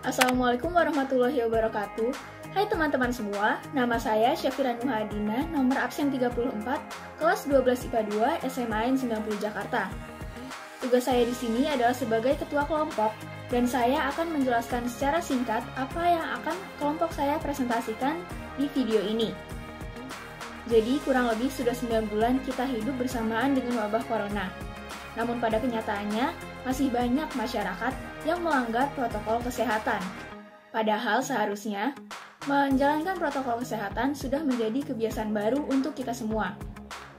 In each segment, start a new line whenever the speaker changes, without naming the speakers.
Assalamualaikum warahmatullahi wabarakatuh. Hai teman-teman semua, nama saya Syafira Nuhadina, nomor absen 34, kelas 12 IPA 2, SMA N 90 Jakarta. Tugas saya di sini adalah sebagai ketua kelompok, dan saya akan menjelaskan secara singkat apa yang akan kelompok saya presentasikan di video ini. Jadi, kurang lebih sudah 9 bulan kita hidup bersamaan dengan wabah corona. Namun pada kenyataannya, masih banyak masyarakat yang melanggar protokol kesehatan. Padahal seharusnya, menjalankan protokol kesehatan sudah menjadi kebiasaan baru untuk kita semua.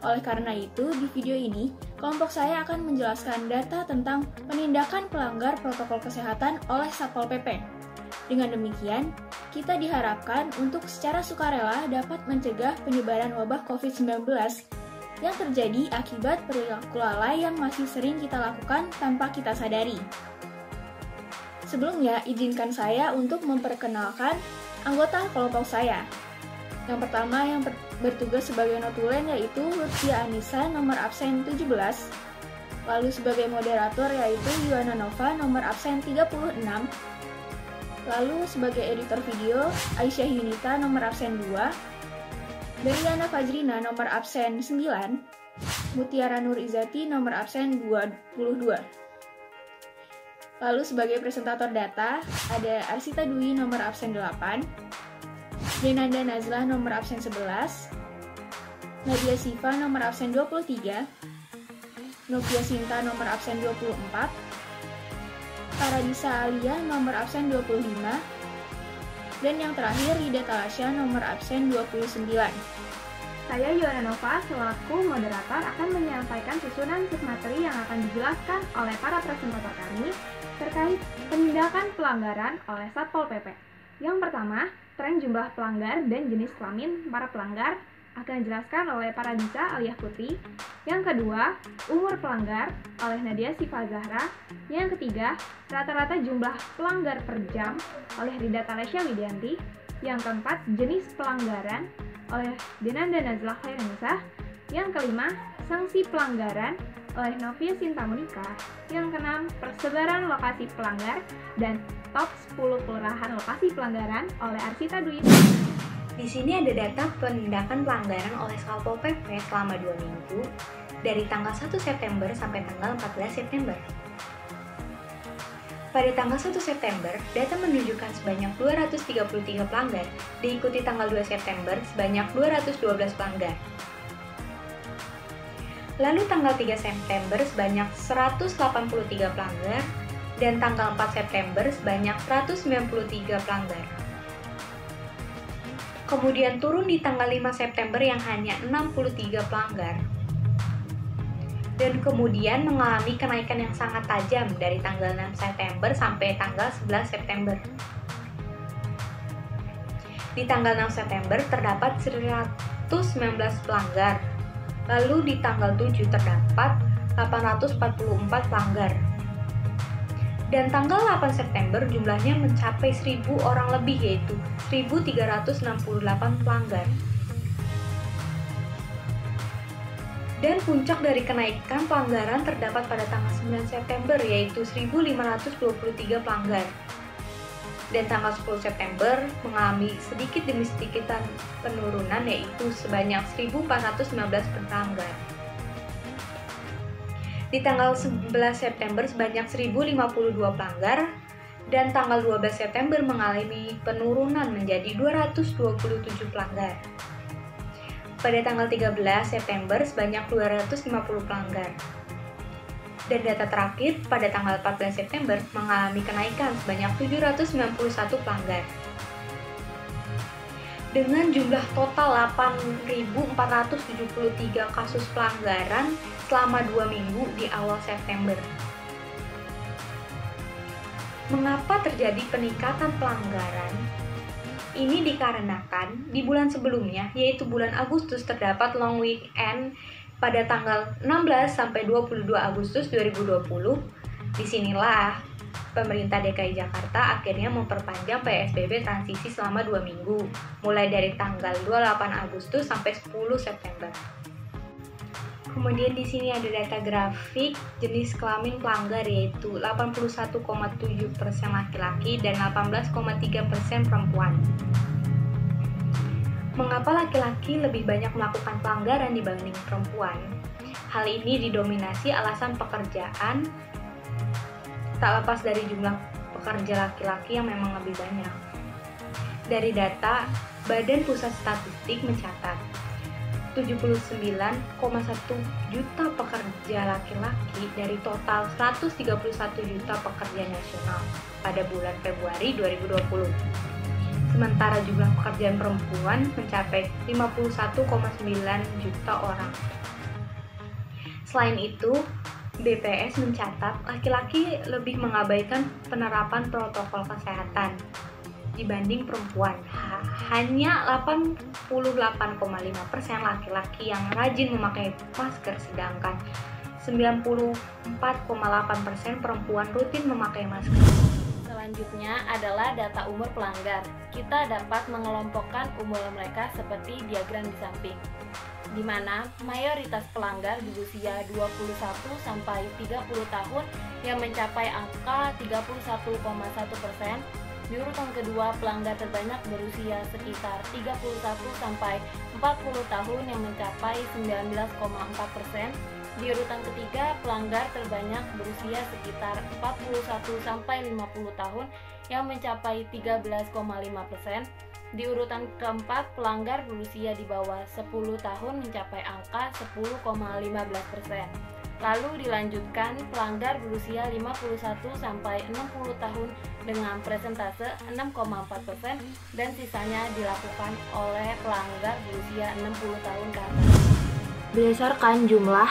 Oleh karena itu, di video ini, kelompok saya akan menjelaskan data tentang penindakan pelanggar protokol kesehatan oleh Satpol PP. Dengan demikian, kita diharapkan untuk secara sukarela dapat mencegah penyebaran wabah COVID-19 yang terjadi akibat perilaku lalai yang masih sering kita lakukan tanpa kita sadari. Sebelumnya, izinkan saya untuk memperkenalkan anggota kelompok saya. Yang pertama yang bertugas sebagai notulen yaitu Lutfia Anissa, nomor absen 17. Lalu sebagai moderator yaitu Yuana Nova, nomor absen 36. Lalu sebagai editor video, Aisyah Yunita, nomor absen 2. Beriana Fajrina, nomor absen 9. Mutiara Nur Izati, nomor absen 22. Lalu sebagai presentator data, ada Arsita Dwi, nomor absen 8. Denanda Nazlah, nomor absen 11. Nadia Siva, nomor absen 23. Novia Sinta, nomor absen 24. Paradisa Alia, nomor absen 25. Dan yang terakhir, Rida Talasya, nomor absen 29.
Saya Yuana Nova, selaku moderator akan menyampaikan susunan materi yang akan dijelaskan oleh para presentator kami terkait penindakan pelanggaran oleh Satpol PP. Yang pertama, tren jumlah pelanggar dan jenis kelamin para pelanggar akan dijelaskan oleh Paradisa alias Putri. Yang kedua, umur pelanggar oleh Nadia Siva Zahra. Yang ketiga, rata-rata jumlah pelanggar per jam oleh Rida Talasya Widianti. Yang keempat, jenis pelanggaran oleh Denanda Nazlah Khairanisa. Yang kelima, sanksi pelanggaran oleh Novia Sinta Monika. Yang keenam, persebaran lokasi pelanggar dan top 10 kelurahan lokasi pelanggaran oleh Arsita Dwi.
Di sini ada data penindakan pelanggaran oleh Satpol PP selama 2 minggu dari tanggal 1 September sampai tanggal 14 September. Pada tanggal 1 September, data menunjukkan sebanyak 233 pelanggar, diikuti tanggal 2 September sebanyak 212 pelanggar. Lalu tanggal 3 September sebanyak 183 pelanggar, dan tanggal 4 September sebanyak 193 pelanggar. Kemudian turun di tanggal 5 September yang hanya 63 pelanggar. Dan kemudian mengalami kenaikan yang sangat tajam dari tanggal 6 September sampai tanggal 11 September. Di tanggal 6 September terdapat 119 pelanggar. Lalu di tanggal 7 terdapat 844 pelanggar. Dan tanggal 8 September jumlahnya mencapai 1.000 orang lebih, yaitu 1.368 pelanggar. Dan puncak dari kenaikan pelanggaran terdapat pada tanggal 9 September, yaitu 1.523 pelanggar. Dan tanggal 10 September mengalami sedikit demi sedikit penurunan, yaitu sebanyak 1.415 pelanggar. Di tanggal 11 September sebanyak 1.052 pelanggar, dan tanggal 12 September mengalami penurunan menjadi 227 pelanggar. Pada tanggal 13 September sebanyak 250 pelanggar. Dan data terakhir pada tanggal 14 September mengalami kenaikan sebanyak 791 pelanggar. Dengan jumlah total 8.473 kasus pelanggaran selama 2 minggu di awal September. Mengapa terjadi peningkatan pelanggaran? Ini dikarenakan di bulan sebelumnya, yaitu bulan Agustus, terdapat long weekend pada tanggal 16 sampai 22 Agustus 2020. Disinilah pemerintah DKI Jakarta akhirnya memperpanjang PSBB transisi selama 2 minggu, mulai dari tanggal 28 Agustus sampai 10 September. Kemudian di sini ada data grafik jenis kelamin pelanggar, yaitu 81,7% laki-laki dan 18,3% perempuan. Mengapa laki-laki lebih banyak melakukan pelanggaran dibanding perempuan? Hal ini didominasi alasan pekerjaan, tak lepas dari jumlah pekerja laki-laki yang memang lebih banyak. Dari data, Badan Pusat Statistik mencatat 79,1 juta pekerja laki-laki dari total 131 juta pekerja nasional pada bulan Februari 2020. Sementara jumlah pekerjaan perempuan mencapai 51,9 juta orang. Selain itu, BPS mencatat laki-laki lebih mengabaikan penerapan protokol kesehatan dibanding perempuan. Hanya 88,5% laki-laki yang rajin memakai masker, sedangkan 94,8% perempuan rutin memakai masker.
Selanjutnya adalah data umur pelanggar. Kita dapat mengelompokkan umur mereka seperti diagram di samping, di mana mayoritas pelanggar berusia 21 sampai 30 tahun yang mencapai angka 31,1%. Di urutan kedua, pelanggar terbanyak berusia sekitar 31 sampai 40 tahun yang mencapai 19,4%. Di urutan ketiga, pelanggar terbanyak berusia sekitar 41 sampai 50 tahun yang mencapai 13,5%. Di urutan keempat, pelanggar berusia di bawah 10 tahun mencapai angka 10,15%. Lalu dilanjutkan pelanggar berusia 51 sampai 60 tahun dengan persentase 6,4% dan sisanya dilakukan oleh pelanggar berusia 60 tahun ke atas.
Berdasarkan jumlah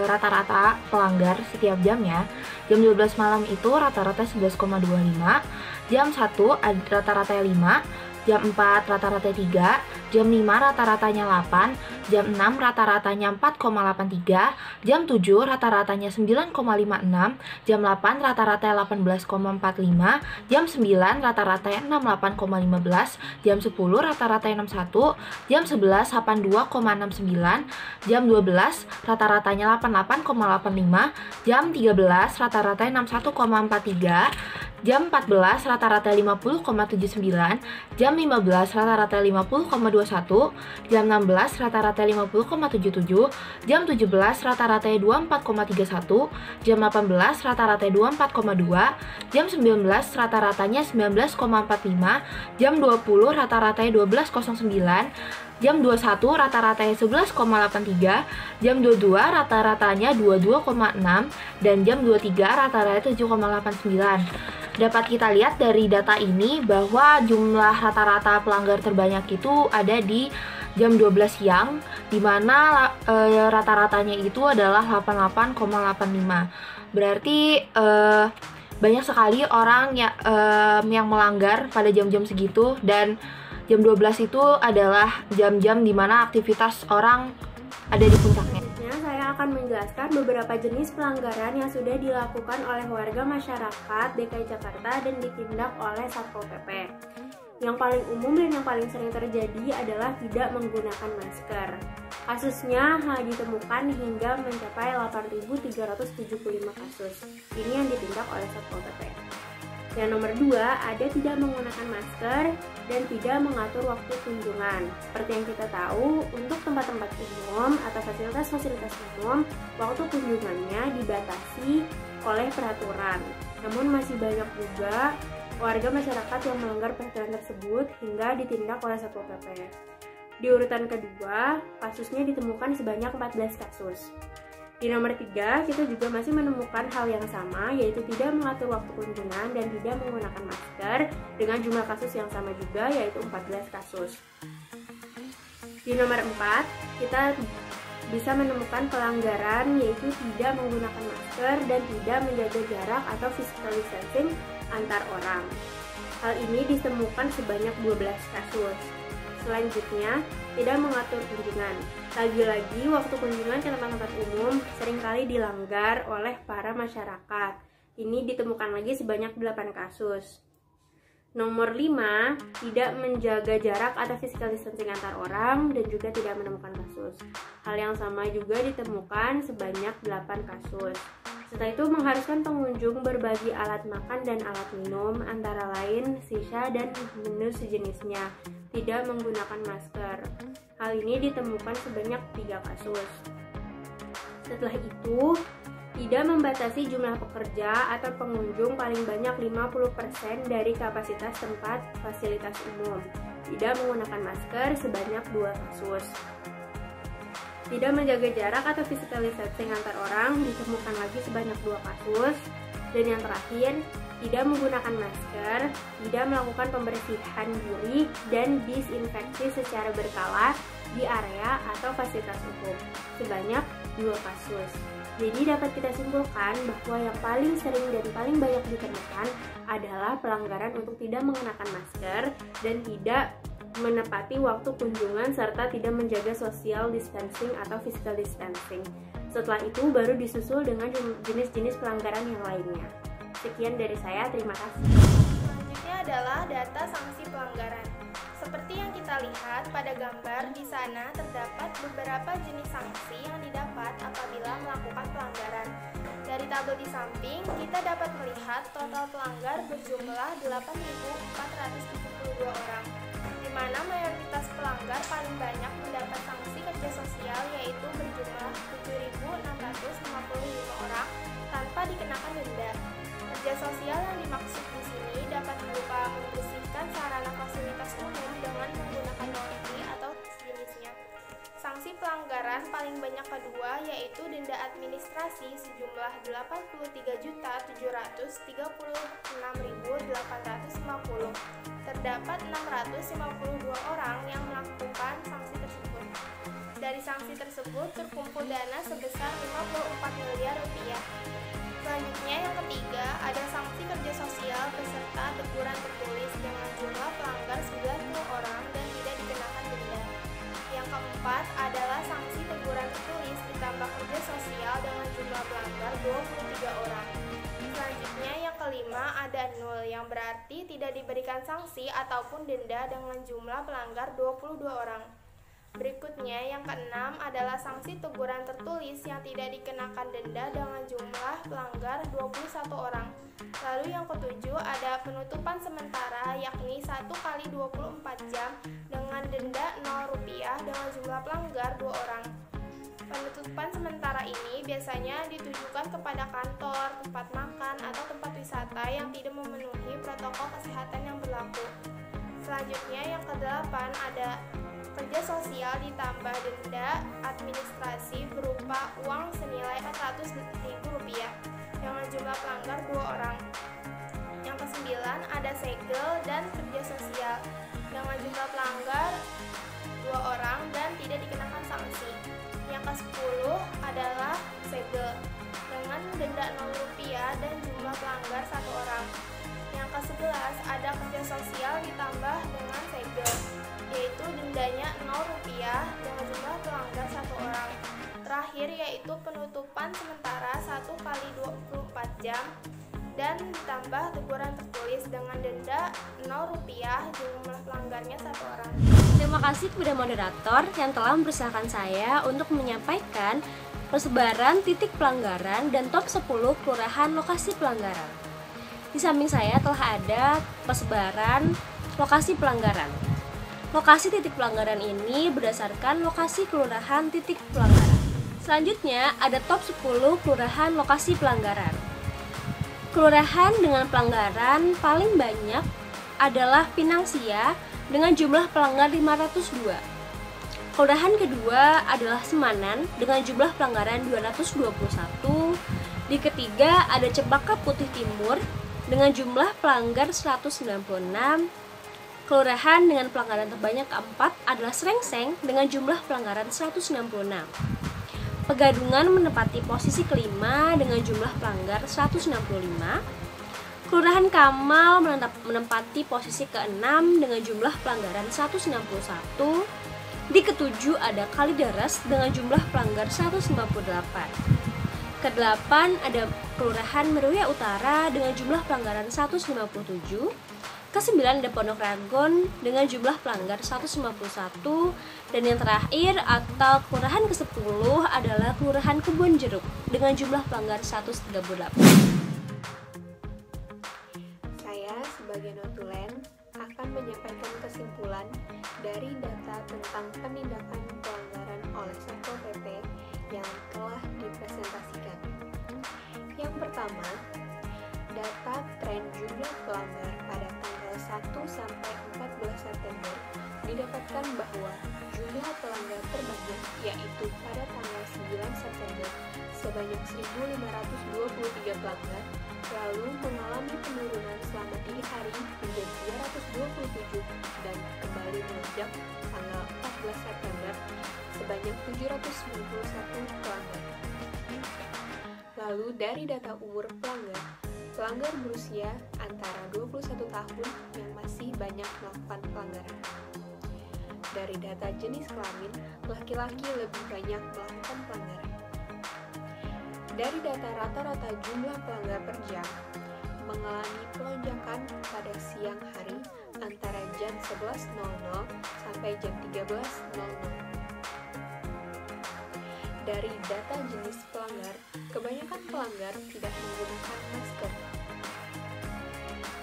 rata-rata pelanggar setiap jamnya, jam 12 malam itu rata-rata 11,25, jam 1 rata-rata 5, jam 4 rata-rata 3, jam 5 rata-ratanya 8, jam 6 rata-ratanya 4,83, jam 7 rata-ratanya 9,56, jam 8 rata-rata 18,45, jam 9 rata-rata 68,15, jam 10 rata-rata 61, jam 11 82,69, jam 12 rata-ratanya 88,85, jam 13 rata-rata 61,43, jam 14 rata-rata 50,79, jam 15 rata-rata 50,21, jam 16 rata-rata 50,77, jam 17 rata-rata 24,31, jam 18 rata-rata 24,2, jam 19 rata-ratanya 19,45, jam 20 rata-rata 12,09, jam 21 rata-ratanya 11,83, jam 22 rata-ratanya 22,6, dan jam 23 rata-ratanya 7,89. Dapat kita lihat dari data ini bahwa jumlah rata-rata pelanggar terbanyak itu ada di jam 12 siang, di mana rata-ratanya itu adalah 88,85. Berarti banyak sekali orang yang melanggar pada jam-jam segitu, dan jam 12 itu adalah jam-jam di mana aktivitas orang ada di puncaknya.
Saya akan menjelaskan beberapa jenis pelanggaran yang sudah dilakukan oleh warga masyarakat DKI Jakarta dan ditindak oleh Satpol PP. Yang paling umum dan yang paling sering terjadi adalah tidak menggunakan masker. Kasusnya ditemukan hingga mencapai 8.375 kasus. Ini yang ditindak oleh Satpol PP. Yang nomor 2, ada tidak menggunakan masker dan tidak mengatur waktu kunjungan. Seperti yang kita tahu, untuk tempat-tempat umum atau fasilitas-fasilitas umum, waktu kunjungannya dibatasi oleh peraturan. Namun masih banyak juga warga masyarakat yang melanggar peraturan tersebut hingga ditindak oleh Satpol PP. Di urutan kedua, kasusnya ditemukan sebanyak 14 kasus. Di nomor 3, kita juga masih menemukan hal yang sama, yaitu tidak mengatur waktu kunjungan dan tidak menggunakan masker dengan jumlah kasus yang sama juga, yaitu 14 kasus. Di nomor 4, kita bisa menemukan pelanggaran, yaitu tidak menggunakan masker dan tidak menjaga jarak atau physical distancing antar orang. Hal ini ditemukan sebanyak 12 kasus. Selanjutnya, tidak mengatur kunjungan. Lagi-lagi, waktu kunjungan ke tempat-tempat umum seringkali dilanggar oleh para masyarakat. Ini ditemukan lagi sebanyak 8 kasus.
Nomor 5, tidak menjaga jarak atau physical distancing antar orang dan juga tidak menemukan kasus. Hal yang sama juga ditemukan sebanyak 8 kasus. Setelah itu mengharuskan pengunjung berbagi alat makan dan alat minum, antara lain sisa dan menu sejenisnya, tidak menggunakan masker. Hal ini ditemukan sebanyak 3 kasus. Setelah itu, tidak membatasi jumlah pekerja atau pengunjung paling banyak 50% dari kapasitas tempat fasilitas umum. Tidak menggunakan masker sebanyak 2 kasus. Tidak menjaga jarak atau physical distancing antar orang ditemukan lagi sebanyak 2 kasus. Dan yang terakhir, tidak menggunakan masker, tidak melakukan pembersihan diri dan disinfeksi secara berkala di area atau fasilitas umum sebanyak 2 kasus. Jadi dapat kita simpulkan bahwa yang paling sering dan paling banyak ditemukan adalah pelanggaran untuk tidak mengenakan masker dan tidak menepati waktu kunjungan serta tidak menjaga social distancing atau physical distancing. Setelah itu baru disusul dengan jenis-jenis pelanggaran yang lainnya. Sekian dari saya, terima kasih.
Selanjutnya adalah data sanksi pelanggaran. Seperti yang kita lihat pada gambar, di sana terdapat beberapa jenis sanksi yang didapat apabila melakukan pelanggaran. Dari tabel di samping, kita dapat melihat total pelanggar berjumlah 8.472 orang, di mana mayoritas pelanggar paling banyak mendapat sanksi kerja sosial yaitu berjumlah 7.655 orang tanpa dikenakan denda. Kerja sosial yang dimaksud di sini dapat berupa membersihkan sarana fasilitas umum dengan menggunakan laundry atau sejenisnya. Sanksi pelanggaran paling banyak kedua yaitu denda administrasi sejumlah 83.736.850. Terdapat 652 orang yang melakukan sanksi tersebut. Dari sanksi tersebut terkumpul dana sebesar 54 miliar rupiah. Selanjutnya yang ketiga, ada sanksi kerja sosial beserta teguran tertulis dengan jumlah pelanggar 90 orang dan tidak dikenakan denda. Yang keempat adalah sanksi teguran tertulis ditambah kerja sosial dengan jumlah pelanggar 23 orang. Selanjutnya yang kelima ada nol yang berarti tidak diberikan sanksi ataupun denda dengan jumlah pelanggar 22 orang. Berikutnya yang keenam adalah sanksi teguran tertulis yang tidak dikenakan denda dengan jumlah pelanggar 21 orang. Lalu yang ketujuh ada penutupan sementara yakni 1 kali 24 jam dengan denda Rp0 dengan jumlah pelanggar 2 orang. Penutupan sementara ini biasanya ditujukan kepada kantor, tempat makan, atau tempat wisata yang tidak memenuhi protokol kesehatan yang berlaku. Selanjutnya yang kedelapan ada kerja sosial ditambah denda administrasi berupa uang senilai Rp400.000 dengan jumlah pelanggar 2 orang. Yang kesembilan ada segel dan kerja sosial dengan jumlah pelanggar 2 orang dan tidak dikenakan sanksi. Yang ke-10 adalah segel dengan denda Rp0 dan jumlah pelanggar 1 orang. Yang ke-11 ada kerja sosial ditambah dengan segel, yaitu dendanya Rp0 dengan jumlah pelanggar 1 orang. Terakhir yaitu penutupan sementara 1 kali 24 jam dan ditambah teguran tertulis dengan denda Rp0 jumlah pelanggarnya 1 orang.
Terima kasih kepada moderator yang telah mempersilahkan saya untuk menyampaikan persebaran titik pelanggaran dan top 10 kelurahan lokasi pelanggaran. Di samping saya telah ada persebaran lokasi pelanggaran. Lokasi titik pelanggaran ini berdasarkan lokasi kelurahan titik pelanggaran. Selanjutnya ada top 10 kelurahan lokasi pelanggaran. Kelurahan dengan pelanggaran paling banyak adalah Pinangsia dengan jumlah pelanggar 502. Kelurahan kedua adalah Semanan dengan jumlah pelanggaran 221. Di ketiga ada Cempaka Putih Timur dengan jumlah pelanggar 196. Kelurahan dengan pelanggaran terbanyak keempat adalah Srengseng dengan jumlah pelanggaran 166. Pegadungan menempati posisi kelima dengan jumlah pelanggar 165. Kelurahan Kamal menempati posisi keenam dengan jumlah pelanggaran 161. Di ketujuh ada Kalideres dengan jumlah pelanggar 158. Kedelapan ada Kelurahan Meruya Utara dengan jumlah pelanggaran 157. ke-9 ada Pondok Ranggon dengan jumlah pelanggar 151, dan yang terakhir atau kelurahan ke-10 adalah Kelurahan Kebon Jeruk dengan jumlah pelanggar 138.
Saya sebagai notulen akan menyampaikan kesimpulan dari data tentang penindakan pelanggaran oleh Satpol PP yang telah dipresentasikan. Yang pertama, data tren jumlah pelanggar pada tanggal 1 sampai 14 September didapatkan bahwa jumlah pelanggar terbanyak yaitu pada tanggal 9 September sebanyak 1.523 pelanggar, lalu mengalami penurunan selama 3 hari menjadi 227 dan kembali melonjak tanggal 14 September sebanyak 791 pelanggar. Lalu dari data umur pelanggar berusia antara 21 tahun yang masih banyak melakukan pelanggaran. Dari data jenis kelamin, laki-laki lebih banyak melakukan pelanggaran. Dari data rata-rata jumlah pelanggar per jam, mengalami pelonjakan pada siang hari antara jam 11.00 sampai jam 13.00. Dari data jenis pelanggar, kebanyakan pelanggar tidak menggunakan masker.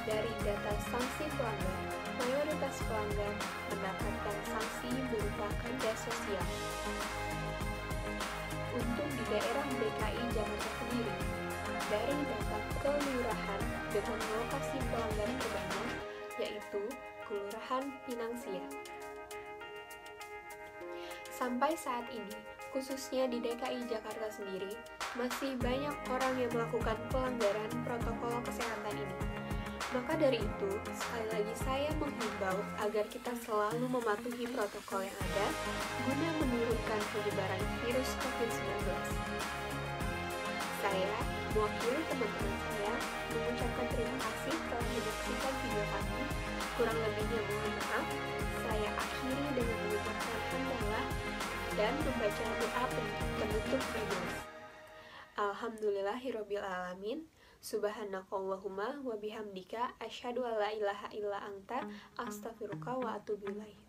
Dari data sanksi pelanggar, mayoritas pelanggar mendapatkan sanksi berupa kerja sosial. Untuk di daerah DKI Jakarta sendiri, dari data kelurahan dengan lokasi pelanggar terbanyak, yaitu Kelurahan Pinangsia. Sampai saat ini, khususnya di DKI Jakarta sendiri, masih banyak orang yang melakukan pelanggaran protokol kesehatan ini. Maka dari itu, sekali lagi saya menghimbau agar kita selalu mematuhi protokol yang ada guna menurunkan penyebaran virus COVID-19. Saya, mewakili teman-teman saya, mengucapkan terima kasih telah menyaksikan video kami. Kurang lebihnya mohon maaf. Saya akhiri dengan mengucapkan hamdalah dan membaca doa penutup video. Alhamdulillahirabbil alamin. Subhanakallahumma wa bihamdika asyhadu alla ilaha illa anta astaghfiruka wa atubu ilaik.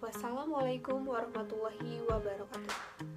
Wassalamualaikum warahmatullahi wabarakatuh.